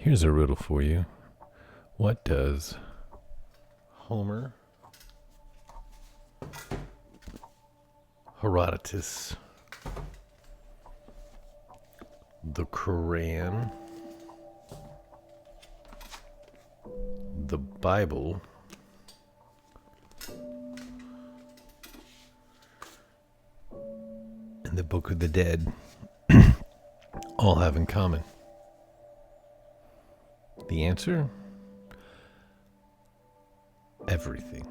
Here's a riddle for you. What does Homer, Herodotus, the Quran, the Bible, and the Book of the Dead all have in common? The answer? Everything.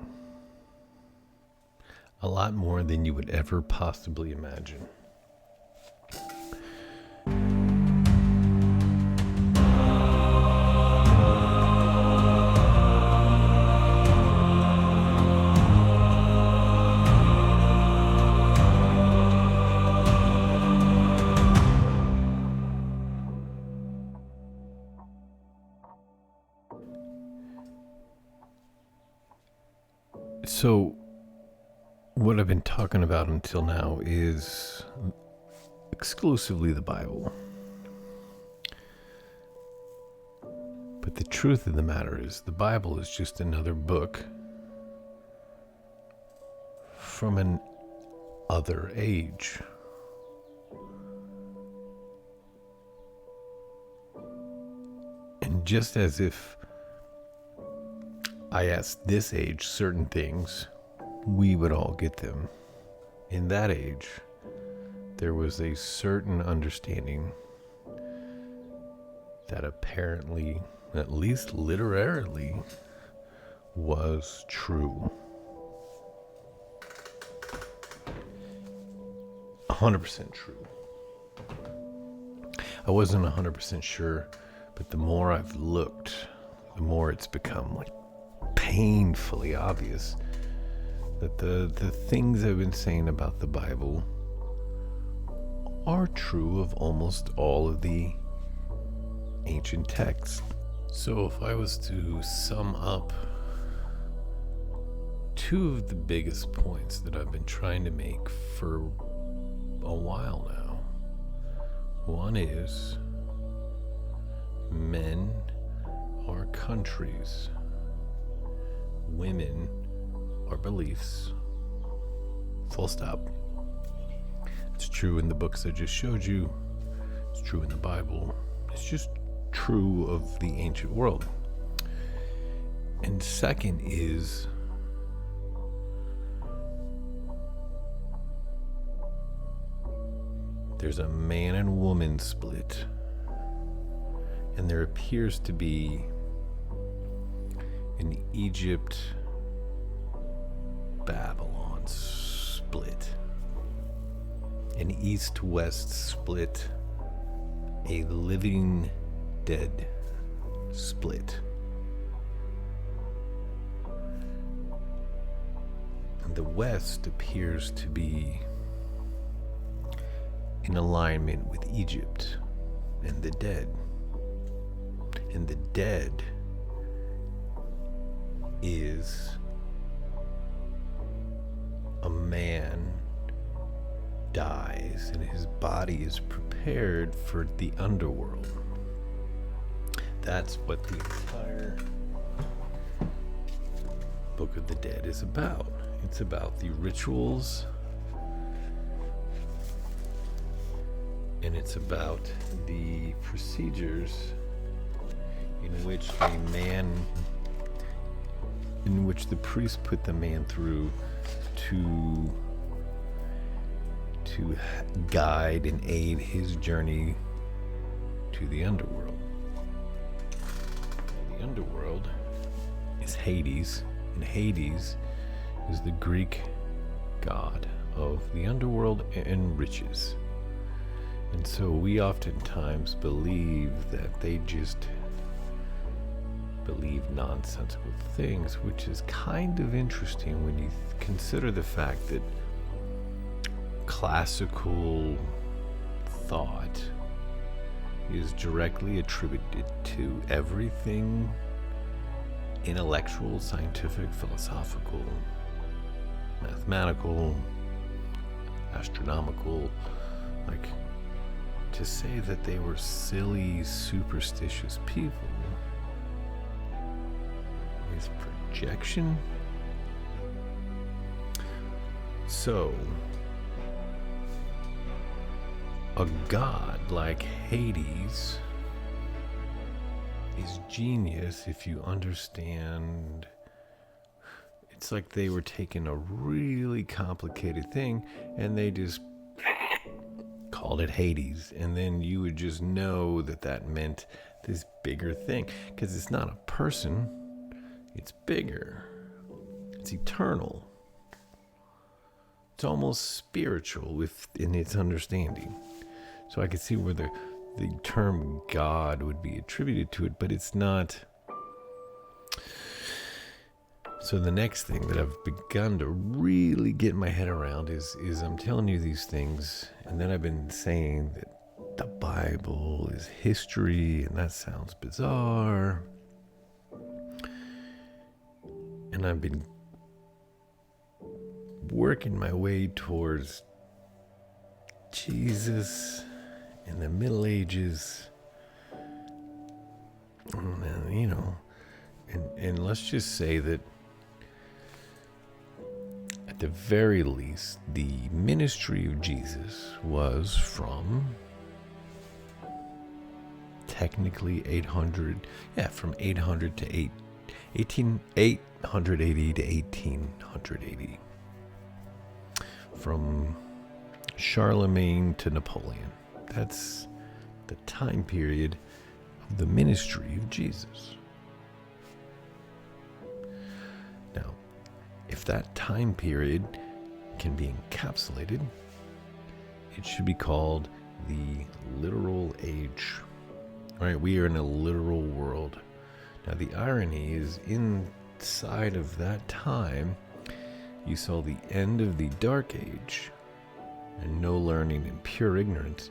A lot more than you would ever possibly imagine. So, what I've been talking about until now is exclusively the Bible. But the truth of the matter is, the Bible is just another book from an other age. And just as if I asked this age certain things, we would all get them. In that age, there was a certain understanding that apparently, at least literarily, was true. 100% true. I wasn't 100% sure, but the more I've looked, the more it's become like painfully obvious that the things I've been saying about the Bible are true of almost all of the ancient texts. So if I was to sum up two of the biggest points that I've been trying to make for a while now, one is men are countries. Women are beliefs. Full stop. It's true in the books I just showed you. It's true in the Bible. It's just true of the ancient world. And second is there's a man and woman split. And there appears to be an Egypt Babylon split, an east-west split, a living dead split. And the West appears to be in alignment with Egypt and the dead. And the dead is a man dies and his body is prepared for the underworld. That's what the entire Book of the Dead is about. It's about the rituals, and it's about the procedures in which the priest put the man through to guide and aid his journey to the underworld. The underworld is Hades, and Hades is the Greek god of the underworld and riches. And so we oftentimes believe that they just believe nonsensical things, which is kind of interesting when you consider the fact that classical thought is directly attributed to everything intellectual, scientific, philosophical, mathematical, astronomical, like to say that they were silly, superstitious people is projection. So, a god like Hades is genius if you understand. It's like they were taking a really complicated thing and they just called it Hades, and then you would just know that that meant this bigger thing, because it's not a person, it's bigger, it's eternal, it's almost spiritual in its understanding. So I could see where the term God would be attributed to it, but it's not. So the next thing that I've begun to really get my head around is I'm telling you these things, and then I've been saying that the Bible is history, and that sounds bizarre. And I've been working my way towards Jesus in the Middle Ages. And let's just say that at the very least, the ministry of Jesus was from technically 800, from 800 to 880 to 1880. From Charlemagne to Napoleon. That's the time period of the ministry of Jesus. Now, if that time period can be encapsulated, it should be called the literal age. All right, we are in a literal world. Now, the irony is inside of that time, you saw the end of the Dark Age and no learning and pure ignorance.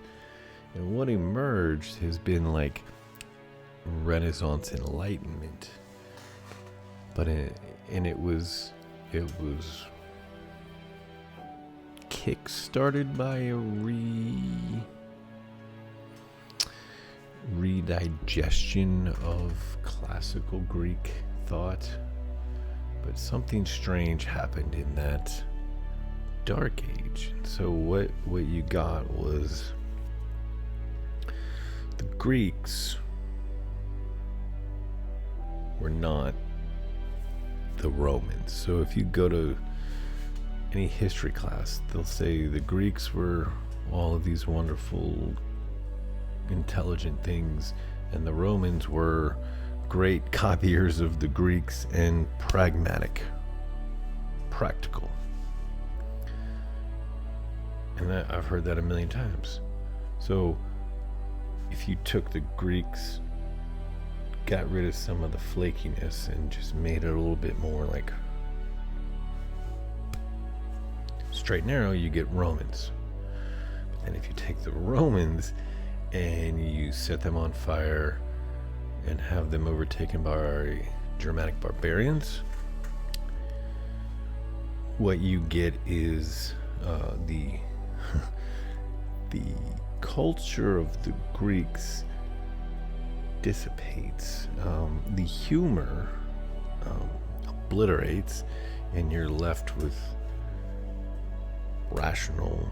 And what emerged has been like Renaissance Enlightenment. But it was kick-started by a redigestion of classical Greek thought. But something strange happened in that Dark Age. So what you got was the Greeks were not the Romans. So if you go to any history class, they'll say the Greeks were all of these wonderful, intelligent things, and the Romans were great copiers of the Greeks and pragmatic, practical. And I've heard that a million times. So if you took the Greeks, got rid of some of the flakiness and just made it a little bit more like straight and narrow, you get Romans. But then if you take the Romans and you set them on fire and have them overtaken by Germanic barbarians, what you get is the culture of the Greeks dissipates. The humor obliterates, and you're left with rational,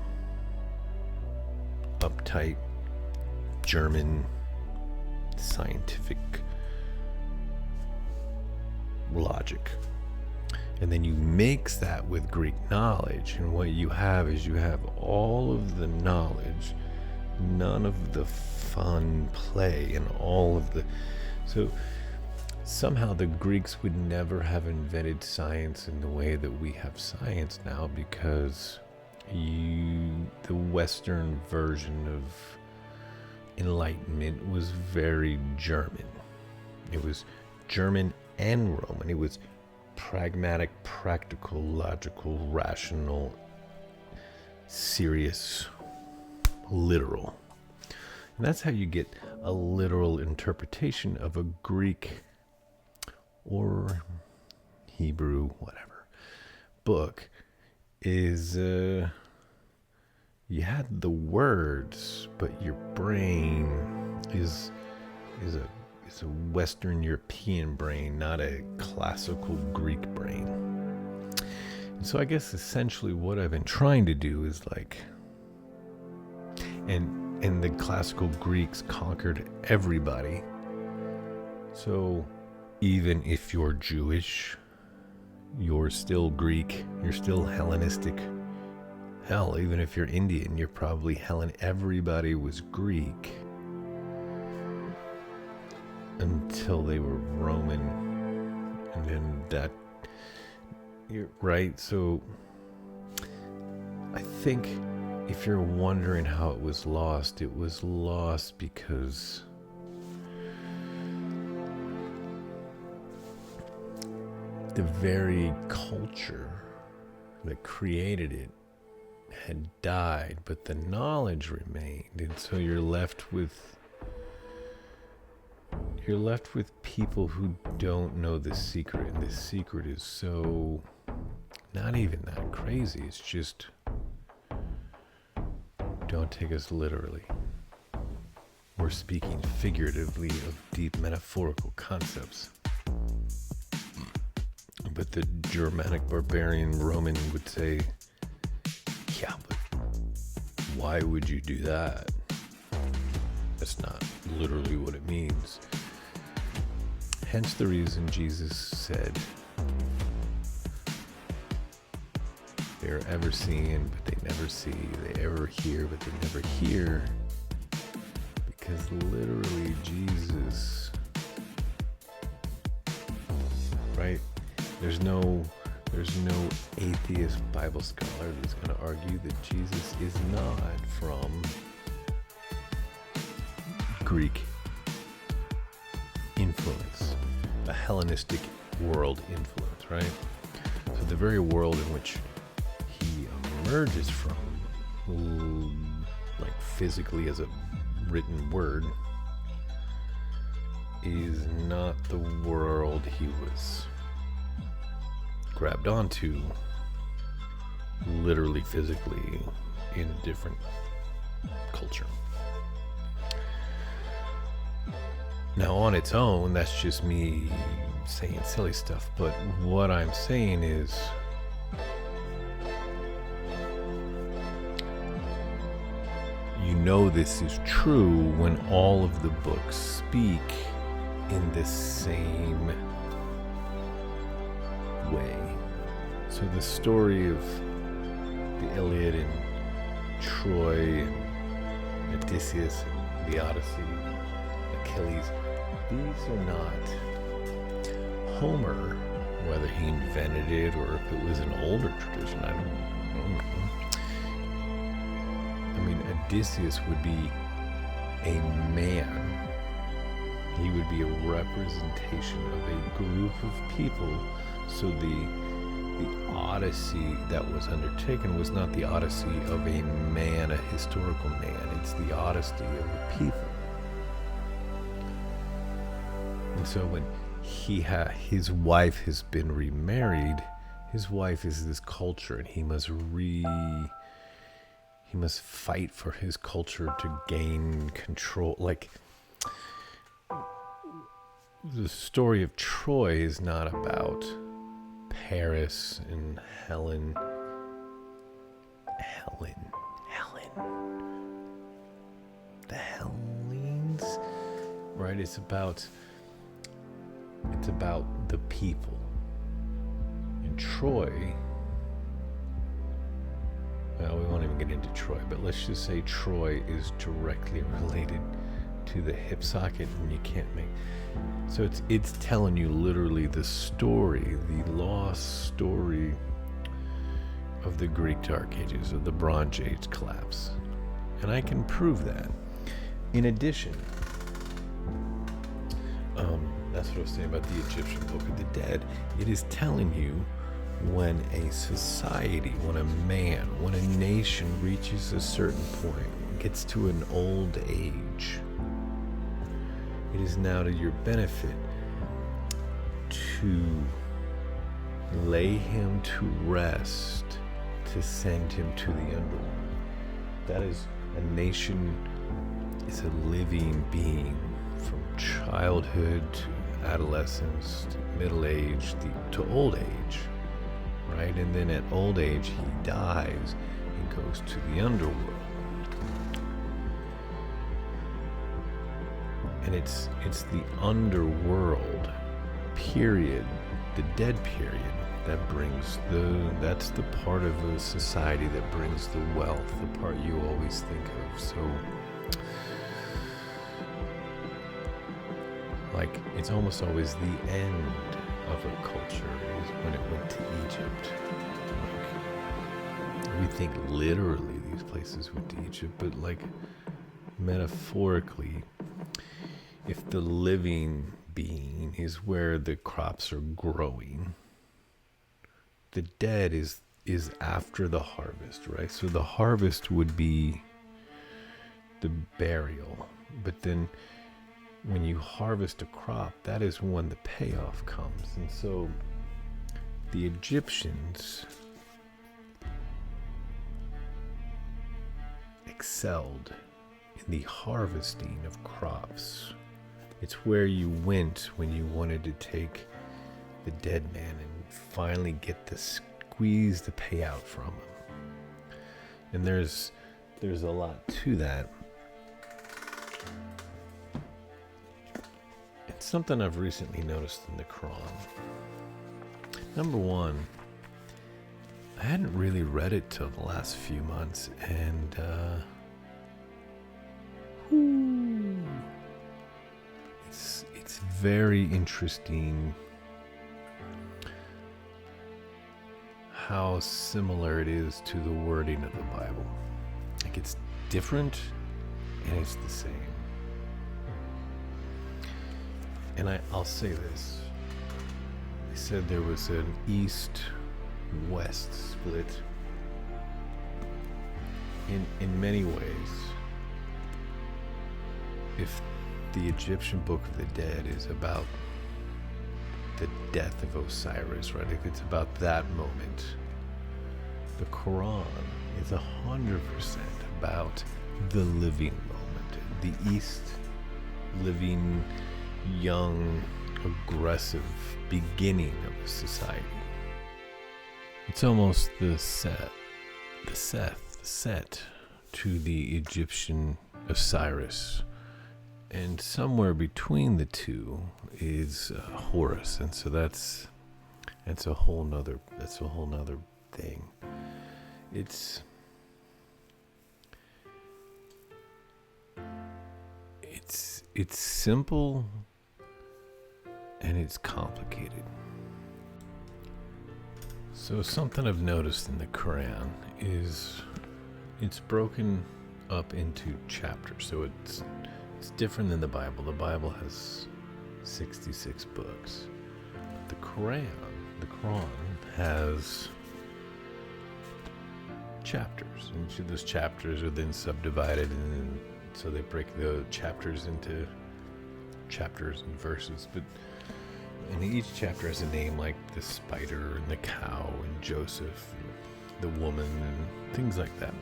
uptight, German, scientific logic. And then you mix that with Greek knowledge, and what you have is you have all of the knowledge, none of the fun play, and all of the... So somehow the Greeks would never have invented science in the way that we have science now, because the Western version of Enlightenment was very German. It was German and Roman. It was pragmatic, practical, logical, rational, serious, literal. And that's how you get a literal interpretation of a Greek or Hebrew, whatever, book is you had the words, but your brain is a Western European brain, not a classical Greek brain. And so I guess essentially what I've been trying to do is like, and the classical Greeks conquered everybody. So even if you're Jewish, you're still Greek, you're still Hellenistic. Hell, even if you're Indian, you're probably Hellen. Everybody was Greek until they were Roman, and then that, you're right. So I think if you're wondering how it was lost because the very culture that created it had died, but the knowledge remained, and so you're left with people who don't know the secret, and the secret is so not even that crazy. It's just, don't take us literally. We're speaking figuratively of deep metaphorical concepts. But the Germanic barbarian Roman would say, yeah, but why would you do that? That's not literally what it means. Hence the reason Jesus said, they're ever seeing, but they never see. They ever hear, but they never hear. Because literally Jesus, right? There's no atheist Bible scholar that's going to argue that Jesus is not from Greek influence, a Hellenistic world influence, right? So the very world in which he emerges from, like physically as a written word, is not the world he was grabbed onto literally, physically, in a different culture. Now on its own, that's just me saying silly stuff, but what I'm saying is, you know this is true when all of the books speak in the same way. So the story of the Iliad and Troy and Odysseus and the Odyssey, Achilles, these are not Homer, whether he invented it or if it was an older tradition, I don't know. I mean, Odysseus would be a man. He would be a representation of a group of people. So the Odyssey that was undertaken was not the Odyssey of a man, a historical man. It's the Odyssey of a people. And so when his wife has been remarried, his wife is this culture, and he must fight for his culture to gain control. Like, the story of Troy is not about Paris and Helen. The Hellenes, right? It's about the people. In Troy, well, we won't even get into Troy, but let's just say Troy is directly related to the hip socket, and you can't make. So it's telling you literally the story, the lost story of the Greek Dark Ages, of the Bronze Age collapse. And I can prove that. In addition, that's what I was saying about the Egyptian Book of the Dead. It is telling you when a society, when a man, when a nation reaches a certain point, gets to an old age, it is now to your benefit to lay him to rest, to send him to the underworld. That is, a nation is a living being from childhood to adolescence to middle age to old age, right? And then at old age, he dies and goes to the underworld. And it's the underworld period, the dead period, that brings that's the part of a society that brings the wealth, the part you always think of. So, like, it's almost always the end of a culture is when it went to Egypt. Like, we think literally these places went to Egypt, but like metaphorically, if the living being is where the crops are growing, the dead is after the harvest, right? So the harvest would be the burial, but then when you harvest a crop, that is when the payoff comes. And so the Egyptians excelled in the harvesting of crops. It's where you went when you wanted to take the dead man and finally get to squeeze the payout from him. And there's a lot to that. It's something I've recently noticed in the Quran. Number one, I hadn't really read it till the last few months, and it's very interesting how similar it is to the wording of the Bible. Like, it's different and it's the same. And I'll say this. They said there was an east-west split. In many ways, if the Egyptian Book of the Dead is about the death of Osiris, right? If it's about that moment, the Quran is 100% about the living moment, the East living, young, aggressive beginning of a society. It's almost the set to the Egyptian Osiris. And somewhere between the two is Horus, and so that's a whole nother thing. It's simple and it's complicated. So something I've noticed in the Quran is it's broken up into chapters. So it's different than the Bible. The Bible has 66 books. The Quran has chapters, and each of those chapters are then subdivided, and then, so they break the chapters into chapters and verses. And each chapter has a name, like the spider and the cow and Joseph and the woman and things like that.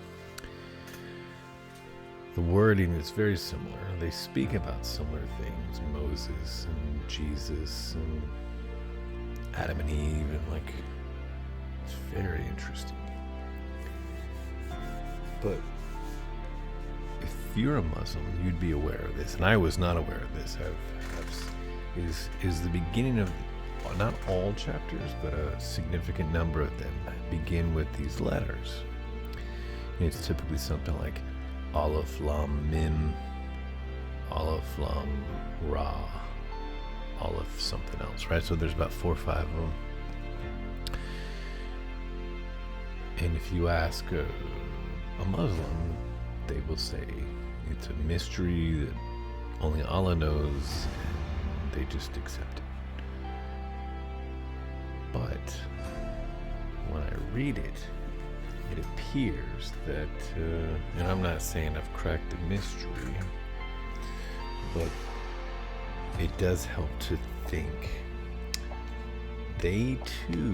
The wording is very similar. They speak about similar things, Moses and Jesus and Adam and Eve, and like, it's very interesting. But if you're a Muslim, you'd be aware of this, and I was not aware of this. Is the beginning of, not all chapters, but a significant number of them begin with these letters. And it's typically something like Aleph Lam Mim, Aleph Lam Ra, Aleph something else, right? So there's about 4 or 5 of them. And if you ask a Muslim, they will say it's a mystery that only Allah knows, and they just accept it. But when I read it, it appears that, and I'm not saying I've cracked the mystery, but it does help to think they too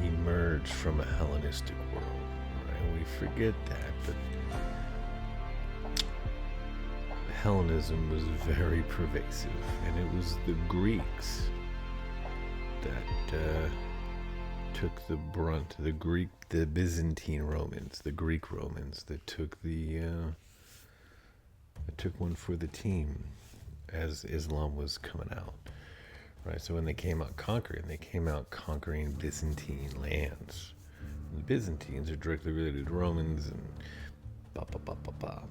emerged from a Hellenistic world, right? We forget that, but Hellenism was very pervasive, and it was the Greeks that took the brunt. The Byzantine Romans, the Greek Romans, that took one for the team as Islam was coming out. Right, so when they came out conquering Byzantine lands. And the Byzantines are directly related to Romans and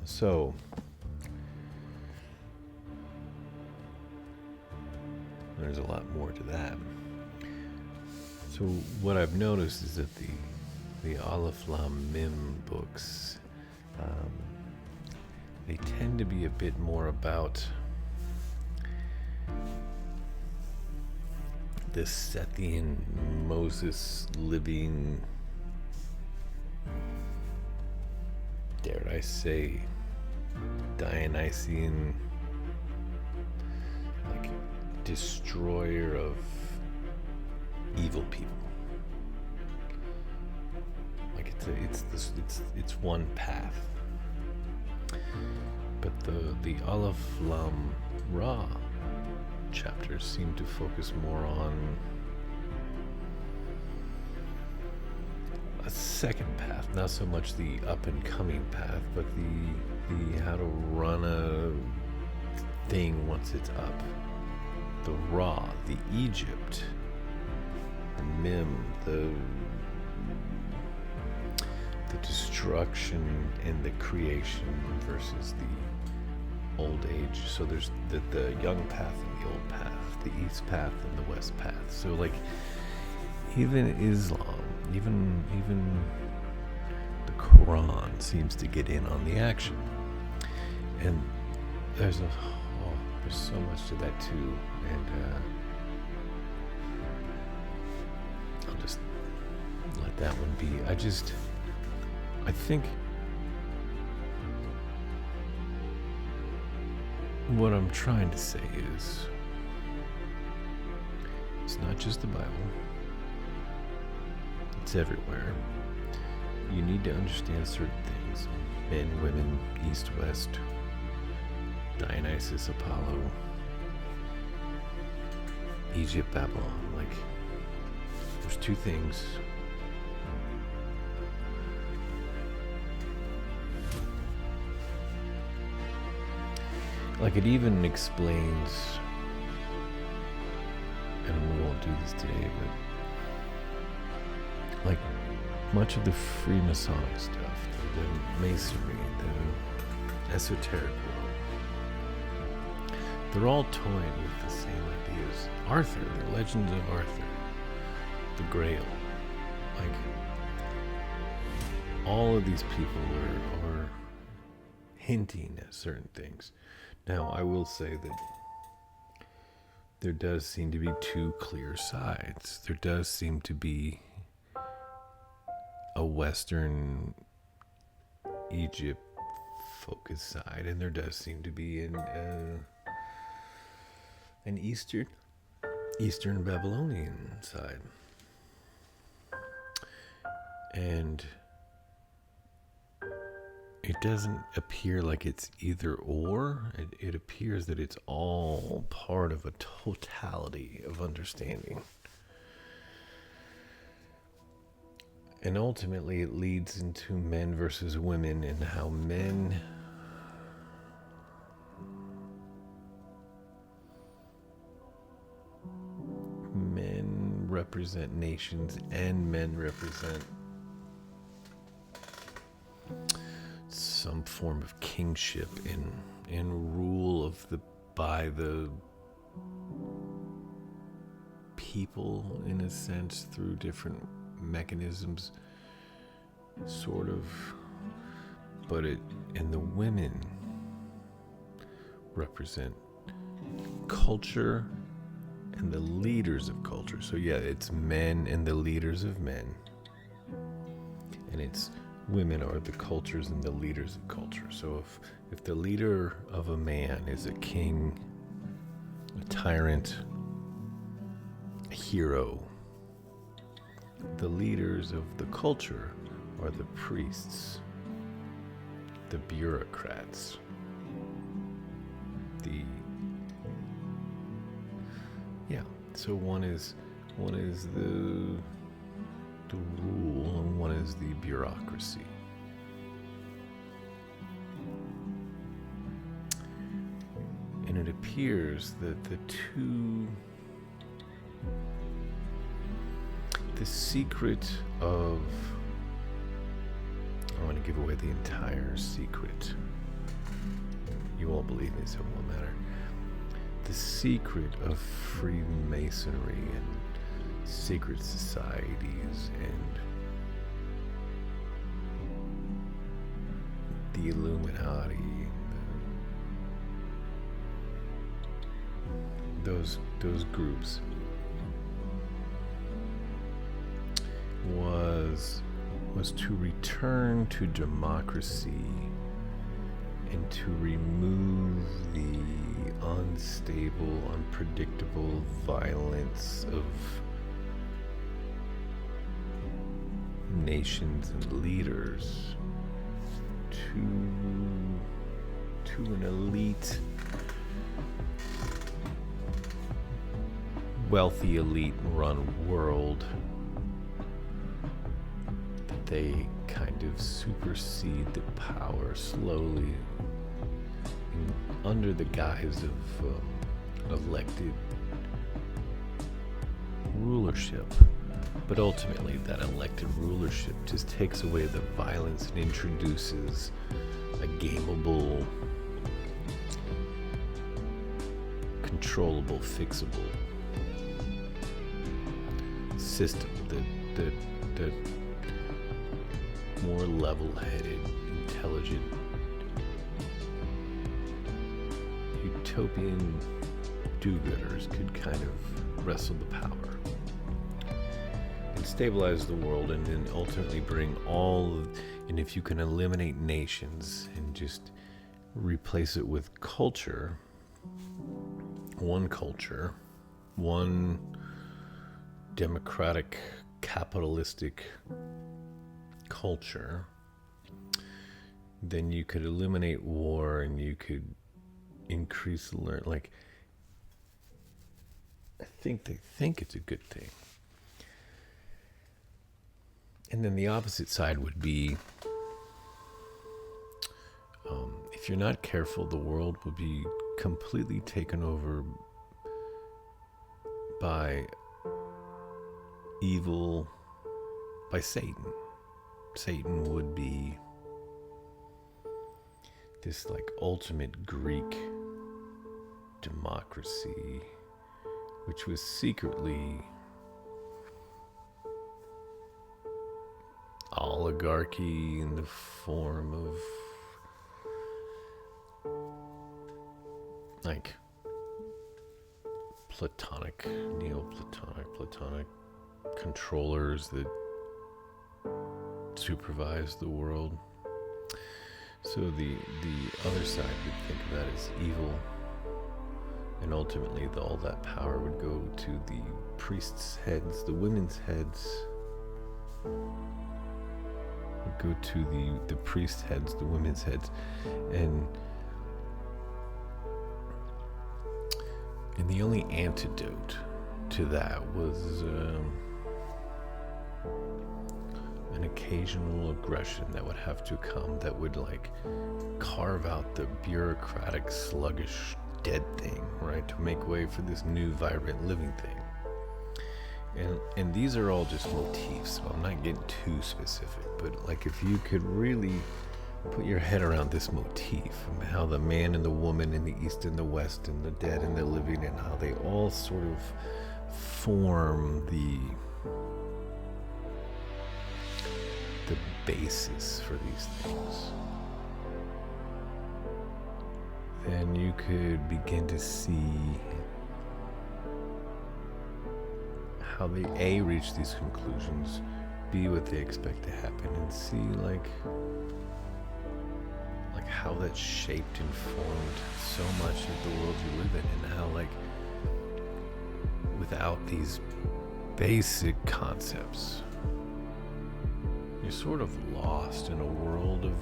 So there's a lot more to that. So what I've noticed is that the Aleph Lam Mim books, they tend to be a bit more about the Sethian Moses living, dare I say, Dionysian, like, destroyer of evil people. Like it's one path. But the Aleph Lam Ra chapters seem to focus more on a second path, not so much the up and coming path, but the how to run a thing once it's up. The Ra, the Egypt, the Mim, the destruction and the creation versus the old age. So there's the young path and the old path, the east path and the west path. So like even Islam, even the Quran seems to get in on the action. And there's so much to that too. And I'll just let that one be. I think what I'm trying to say is it's not just the Bible. It's everywhere. You need to understand certain things. Men, women, east, west, Dionysus, Apollo, Egypt, Babylon. Like, there's two things. Like, it even explains, and we won't do this today, but like much of the Freemasonic stuff, the Masonry, the esoteric world, they're all toying with the same ideas. Arthur, the Legends of Arthur, the Grail, like all of these people are hinting at certain things. Now, I will say that there does seem to be two clear sides. There does seem to be a Western Egypt focused side, and there does seem to be an Eastern Babylonian side. And it doesn't appear like it's either or. It appears that it's all part of a totality of understanding. And ultimately it leads into men versus women, and how men represent nations and men represent some form of kingship in rule by the people, in a sense, through different mechanisms, sort of. But and the women represent culture and the leaders of culture. So yeah, it's men and the leaders of men, and it's women are the cultures and the leaders of culture. So if the leader of a man is a king, a tyrant, a hero, the leaders of the culture are the priests, the bureaucrats, so one is the rule and one is the bureaucracy. And it appears that the secret of, I want to give away the entire secret. You won't believe me, so it won't matter. The secret of Freemasonry and secret societies and the Illuminati, those groups was to return to democracy and to remove the unstable, unpredictable violence of nations and leaders to an elite, wealthy elite run world that they kind of supersede the power slowly under the guise of elected rulership. But ultimately that elected rulership just takes away the violence and introduces a gameable, controllable, fixable system that more level-headed, intelligent, utopian do-gooders could kind of wrestle the power and stabilize the world, and then ultimately bring and if you can eliminate nations and just replace it with culture, one democratic, capitalistic culture, then you could eliminate war and you could increase I think they think it's a good thing. And then the opposite side would be, if you're not careful, the world will be completely taken over by evil, by Satan. Satan would be this ultimate Greek democracy, which was secretly oligarchy in the form of Platonic, Platonic controllers that supervise the world. So the other side would think of that as evil, and ultimately all that power would go to the priests' heads, the women's heads, would go to the priests' heads, the women's heads, and the only antidote to that was an occasional aggression that would have to come, that would carve out the bureaucratic, sluggish, dead thing, right, to make way for this new, vibrant, living thing. And these are all just motifs, so I'm not getting too specific, but if you could really put your head around this motif, and how the man and the woman in the East and the West, and the dead and the living, and how they all sort of form the basis for these things, then you could begin to see how they reach these conclusions, B, what they expect to happen, and C, how that shaped and formed so much of the world you live in, and how without these basic concepts, you're sort of lost in a world of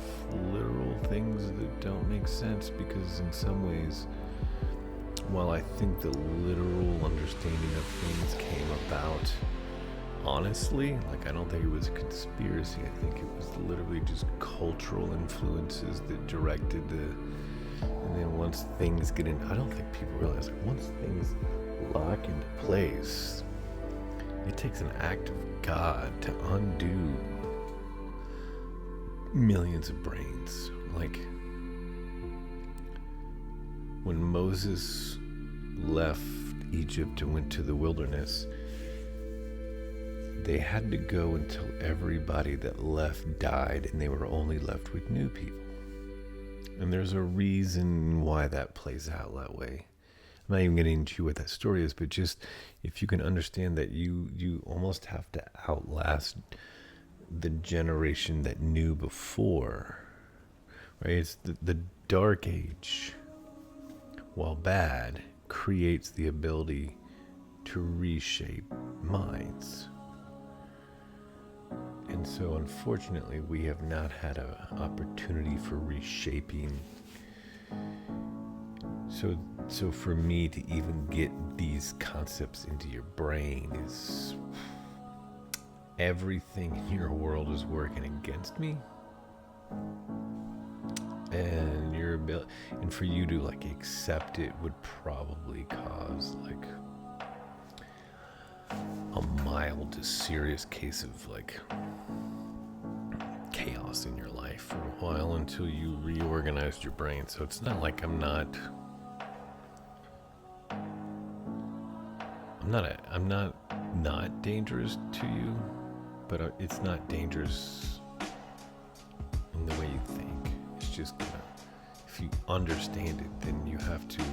literal things that don't make sense, because in some ways, while I think the literal understanding of things came about honestly, like, I don't think it was a conspiracy. I think it was literally just cultural influences that directed and then once things get in, I don't think people realize, like, once things lock into place, it takes an act of God to undo millions of brains. Like, when Moses left Egypt and went to the wilderness, they had to go until everybody that left died and they were only left with new people. And there's a reason why that plays out that way. I'm not even getting into what that story is, but just if you can understand that you almost have to outlast the generation that knew before, right? It's the dark age, while bad, creates the ability to reshape minds. And so unfortunately, we have not had an opportunity for reshaping. So for me to even get these concepts into your brain is, everything in your world is working against me. And your ability, and for you to like accept it would probably cause like a mild to serious case of like chaos in your life for a while until you reorganized your brain. So it's not like I'm not dangerous to you, but it's not dangerous in the way you think. It's just if you understand it, then you have to,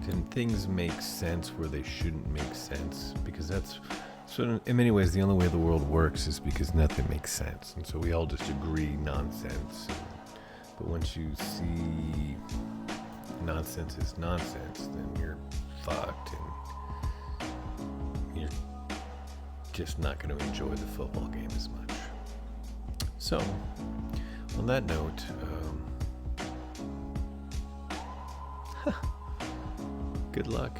then things make sense where they shouldn't make sense, because that's, so in many ways, the only way the world works is because nothing makes sense. And so we all just agree nonsense. But once you see nonsense is nonsense, then you're fucked, and you're just not going to enjoy the football game as much. So, on that note, good luck.